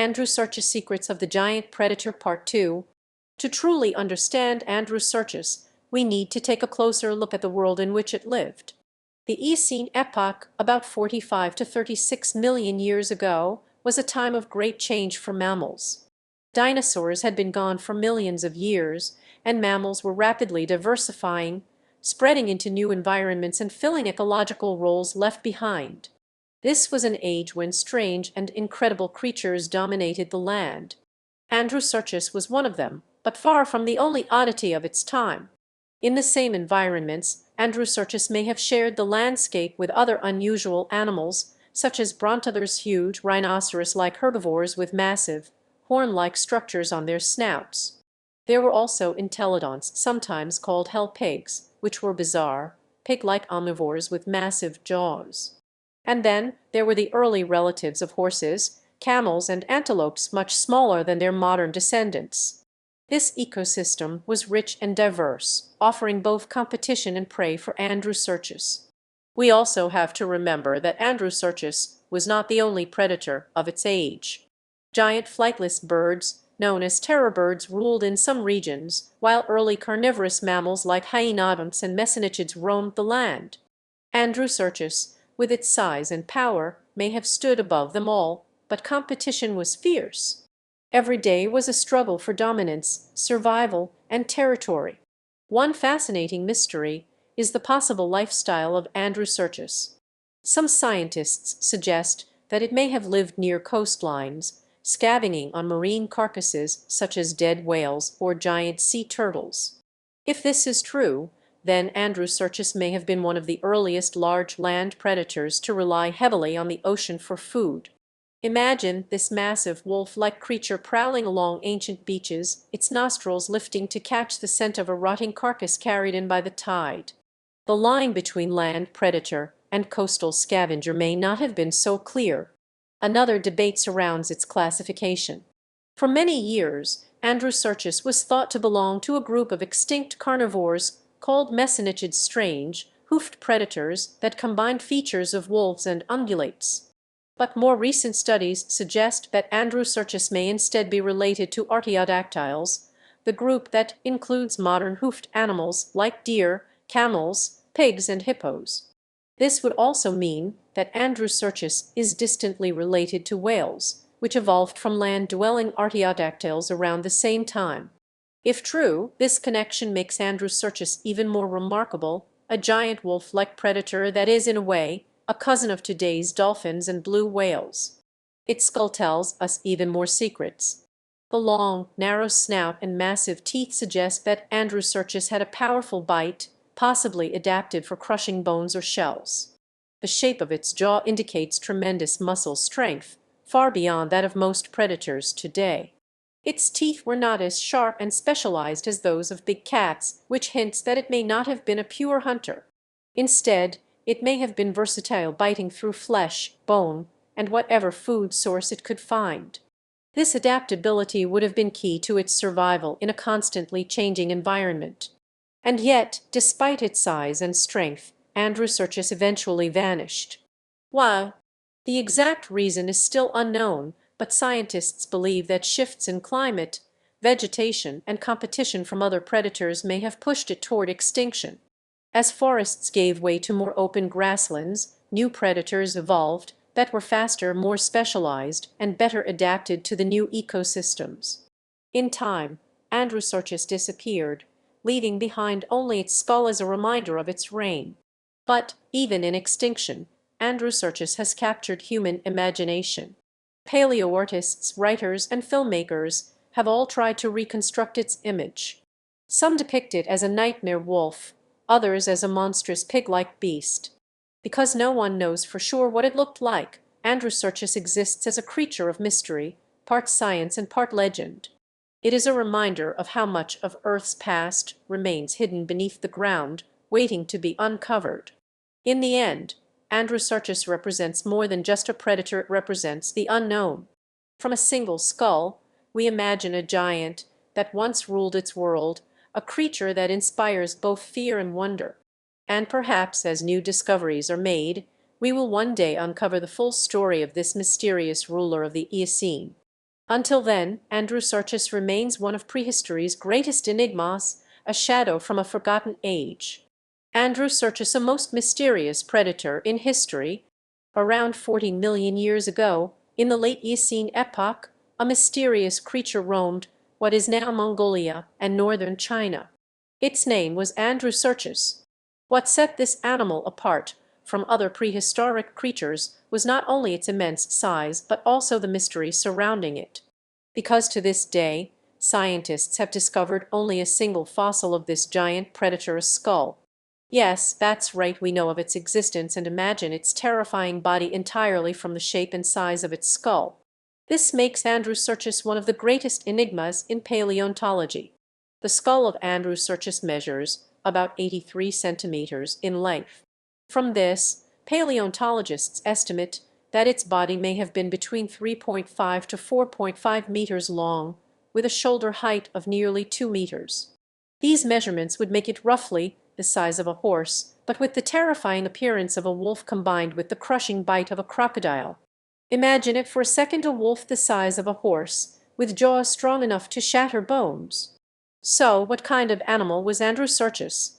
Andrewsarchus Secrets of the Giant Predator Part 2. To truly understand Andrewsarchus, we need to take a closer look at the world in which it lived. The Eocene epoch, about 45 to 36 million years ago, was a time of great change for mammals. Dinosaurs had been gone for millions of years, and mammals were rapidly diversifying, spreading into new environments and filling ecological roles left behind. This was an age when strange and incredible creatures dominated the land. Andrewsarchus was one of them, but far from the only oddity of its time. In the same environments, Andrewsarchus may have shared the landscape with other unusual animals, such as brontosaurs, huge rhinoceros-like herbivores with massive, horn-like structures on their snouts. There were also entelodonts, sometimes called hell pigs, which were bizarre, pig-like omnivores with massive jaws. And then there were the early relatives of horses, camels, and antelopes, much smaller than their modern descendants. This ecosystem was rich and diverse, offering both competition and prey for Andrewsarchus. We also have to remember that Andrewsarchus was not the only predator of its age. Giant flightless birds, known as terror birds, ruled in some regions, while early carnivorous mammals like hyenodonts and mesonychids roamed the land. Andrewsarchus, with its size and power, may have stood above them all, but competition was fierce. Every day was a struggle for dominance, survival, and territory. One fascinating mystery is the possible lifestyle of Andrewsarchus. Some scientists suggest that it may have lived near coastlines, scavenging on marine carcasses such as dead whales or giant sea turtles. If this is true, then Andrewsarchus may have been one of the earliest large land predators to rely heavily on the ocean for food. Imagine this massive wolf-like creature prowling along ancient beaches, its nostrils lifting to catch the scent of a rotting carcass carried in by the tide. The line between land predator and coastal scavenger may not have been so clear. Another debate surrounds its classification. For many years, Andrewsarchus was thought to belong to a group of extinct carnivores called mesonychids, strange, hoofed predators that combined features of wolves and ungulates. But more recent studies suggest that Andrewsarchus may instead be related to artiodactyls, the group that includes modern hoofed animals like deer, camels, pigs, and hippos. This would also mean that Andrewsarchus is distantly related to whales, which evolved from land-dwelling artiodactyls around the same time. If true, this connection makes Andrewsarchus even more remarkable, a giant wolf-like predator that is, in a way, a cousin of today's dolphins and blue whales. Its skull tells us even more secrets. The long, narrow snout and massive teeth suggest that Andrewsarchus had a powerful bite, possibly adapted for crushing bones or shells. The shape of its jaw indicates tremendous muscle strength, far beyond that of most predators today. Its teeth were not as sharp and specialized as those of big cats, which hints that it may not have been a pure hunter. Instead, it may have been versatile, biting through flesh, bone, and whatever food source it could find. This adaptability would have been key to its survival in a constantly changing environment. And yet, despite its size and strength, Andrewsarchus eventually vanished. Why? The exact reason is still unknown, but scientists believe that shifts in climate, vegetation, and competition from other predators may have pushed it toward extinction. As forests gave way to more open grasslands, new predators evolved that were faster, more specialized, and better adapted to the new ecosystems. In time, Andrewsarchus disappeared, leaving behind only its skull as a reminder of its reign. But even in extinction, Andrewsarchus has captured human imagination. Paleoartists, writers, and filmmakers have all tried to reconstruct its image. Some depict it as a nightmare wolf, others as a monstrous pig-like beast. Because no one knows for sure what it looked like, Andrewsarchus exists as a creature of mystery, part science and part legend. It is a reminder of how much of Earth's past remains hidden beneath the ground, waiting to be uncovered. In the end, Andrewsarchus represents more than just a predator, it represents the unknown. From a single skull, we imagine a giant that once ruled its world, a creature that inspires both fear and wonder. And perhaps as new discoveries are made, we will one day uncover the full story of this mysterious ruler of the Eocene. Until then, Andrewsarchus remains one of prehistory's greatest enigmas, a shadow from a forgotten age. Andrewsarchus, a most mysterious predator in history. Around 40 million years ago, in the late Eocene epoch, a mysterious creature roamed what is now Mongolia and northern China. Its name was Andrewsarchus. What set this animal apart from other prehistoric creatures was not only its immense size but also the mystery surrounding it. Because to this day, scientists have discovered only a single fossil of this giant predator, a skull. Yes, that's right, we know of its existence and imagine its terrifying body entirely from the shape and size of its skull. This makes Andrewsarchus one of the greatest enigmas in paleontology. The skull of Andrewsarchus measures about 83 centimeters in length. From this, paleontologists estimate that its body may have been between 3.5 to 4.5 meters long, with a shoulder height of nearly 2 meters. These measurements would make it roughly the size of a horse, but with the terrifying appearance of a wolf combined with the crushing bite of a crocodile. Imagine it for a second, a wolf the size of a horse, with jaws strong enough to shatter bones. So, what kind of animal was Andrewsarchus?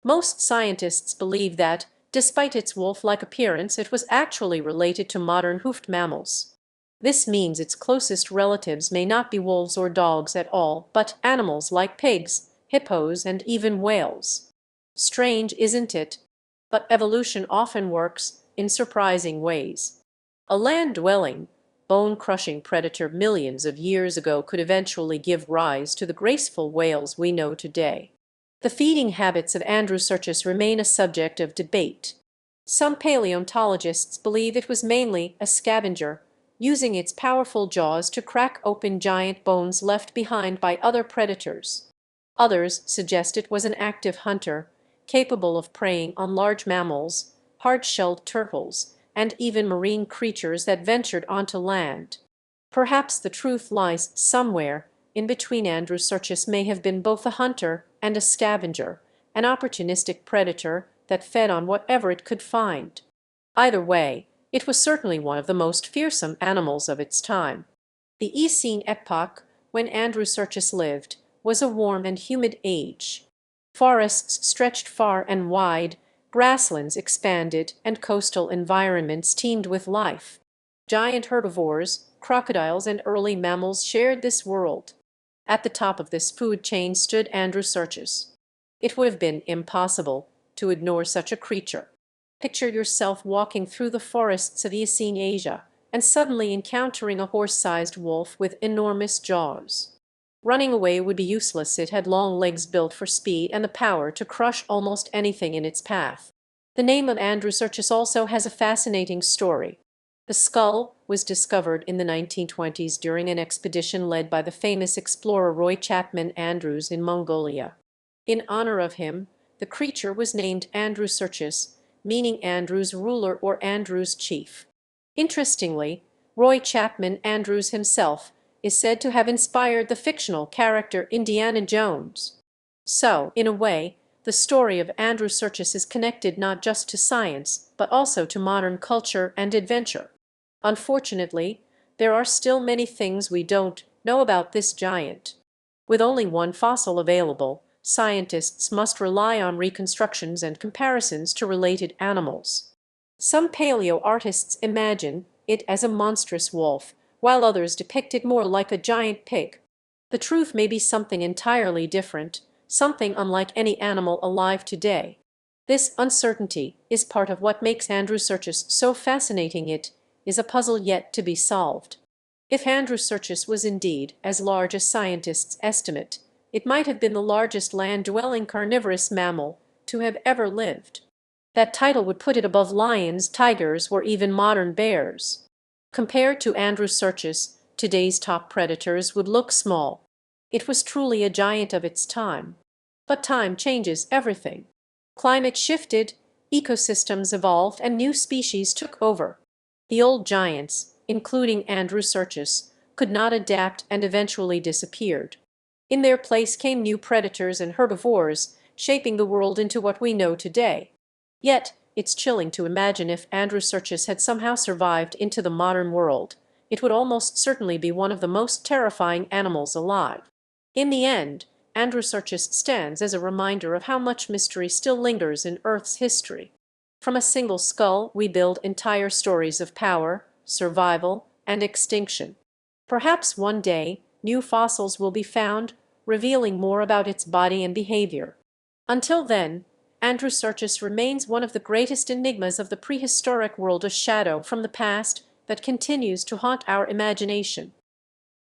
Most scientists believe that, despite its wolf-like appearance, it was actually related to modern hoofed mammals. This means its closest relatives may not be wolves or dogs at all, but animals like pigs, hippos, and even whales. Strange, isn't it? But evolution often works in surprising ways. A land-dwelling, bone-crushing predator millions of years ago could eventually give rise to the graceful whales we know today. The feeding habits of Andrewsarchus remain a subject of debate. Some paleontologists believe it was mainly a scavenger, using its powerful jaws to crack open giant bones left behind by other predators. Others suggest it was an active hunter, capable of preying on large mammals, hard-shelled turtles, and even marine creatures that ventured onto land. Perhaps the truth lies somewhere in between. Andrewsarchus may have been both a hunter and a scavenger, an opportunistic predator that fed on whatever it could find. Either way, it was certainly one of the most fearsome animals of its time. The Eocene epoch, when Andrewsarchus lived, was a warm and humid age. Forests stretched far and wide, grasslands expanded, and coastal environments teemed with life. Giant herbivores, crocodiles, and early mammals shared this world. At the top of this food chain stood Andrewsarchus. It would have been impossible to ignore such a creature. Picture yourself walking through the forests of Eocene Asia and suddenly encountering a horse-sized wolf with enormous jaws. Running away would be useless. It had long legs built for speed and the power to crush almost anything in its path. The name of Andrewsarchus also has a fascinating story. The skull was discovered in the 1920s during an expedition led by the famous explorer Roy Chapman Andrews in Mongolia. In honor of him, the creature was named Andrewsarchus, meaning Andrew's ruler or Andrew's chief. Interestingly, Roy Chapman Andrews himself is said to have inspired the fictional character Indiana Jones. So, in a way, the story of Andrewsarchus is connected not just to science, but also to modern culture and adventure. Unfortunately, there are still many things we don't know about this giant. With only one fossil available, scientists must rely on reconstructions and comparisons to related animals. Some paleo artists imagine it as a monstrous wolf, while others depict it more like a giant pig. The truth may be something entirely different, something unlike any animal alive today. This uncertainty is part of what makes Andrewsarchus so fascinating. It is a puzzle yet to be solved. If Andrewsarchus was indeed as large as scientists estimate, it might have been the largest land-dwelling carnivorous mammal to have ever lived. That title would put it above lions, tigers, or even modern bears. Compared to Andrewsarchus, today's top predators would look small. It was truly a giant of its time. But time changes everything. Climate shifted, ecosystems evolved, and new species took over. The old giants, including Andrewsarchus, could not adapt and eventually disappeared. In their place came new predators and herbivores, shaping the world into what we know today. Yet, it's chilling to imagine if Andrewsarchus had somehow survived into the modern world. it would almost certainly be one of the most terrifying animals alive. In the end, Andrewsarchus stands as a reminder of how much mystery still lingers in Earth's history. From a single skull we build entire stories of power, survival, and extinction. Perhaps one day new fossils will be found, revealing more about its body and behavior. Until then, Andrewsarchus remains one of the greatest enigmas of the prehistoric world, a shadow from the past that continues to haunt our imagination.